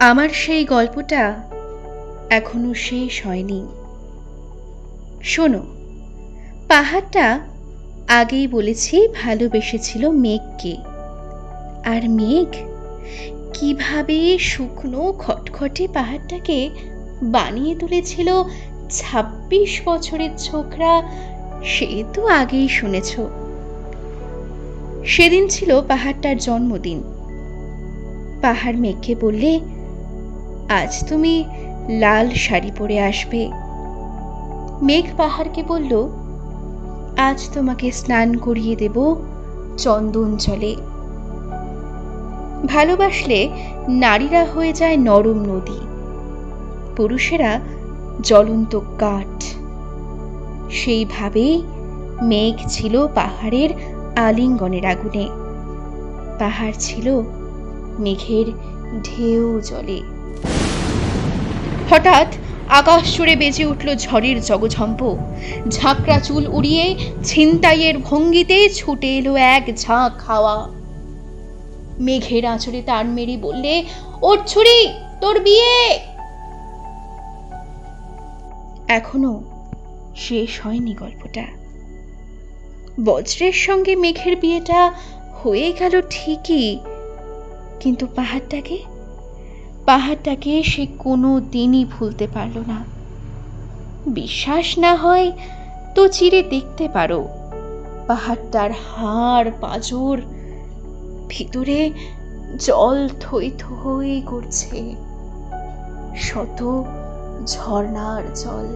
আমার সেই গল্পটা এখনো শেষ হয়নি। শোনো, পাহাড়টা আগেই বলেছি ভালোবেসেছিল মেঘকে, আর মেঘ কিভাবে শুকনো খটখটে পাহাড়টাকে বানিয়ে তুলেছিল ২৬ বছরের ছোকরা, সে তো আগেই শুনেছ। সেদিন ছিল পাহাড়টার জন্মদিন। পাহাড় মেঘকে বললে, আজ তুমি লাল শাড়ি পরে আসবে। মেঘ পাহাড়কে বলল, আজ তোমাকে স্নান করিয়ে দেব চন্দন জলে। ভালোবাসলে নারীরা হয়ে যায় নরম নদী, পুরুষেরা জ্বলন্ত কাঠ। সেইভাবেই মেঘ ছিল পাহাড়ের আলিঙ্গনের আগুনে, পাহাড় ছিল মেঘের ঢেউ জলে। হঠাৎ আকাশ জুড়ে বেজে উঠল ঝড়ের জগঝম্প। ঝাঁকড়া চুল উড়িয়ে ছিনতাইয়ের ভঙ্গিতে ছুটে এলো এক ঝাঁক হাওয়া। মেঘের আঁচড়ে তার মেরে বললে, ওর ছুরি, তোর বিয়ে। এখনো শেষ হয়নি গল্পটা। বজ্রের সঙ্গে মেঘের বিয়েটা হয়ে গেল ঠিকই, কিন্তু পাহাড়টাকে সে কোনো দিনই ভুলতে পারল না। বিশ্বাস না হয় তো চিরে দেখতে পারো পাহাড়টার হাড় পাঁজর, ভিতরে জল থই থই করছে, শত ঝর্ণার জল।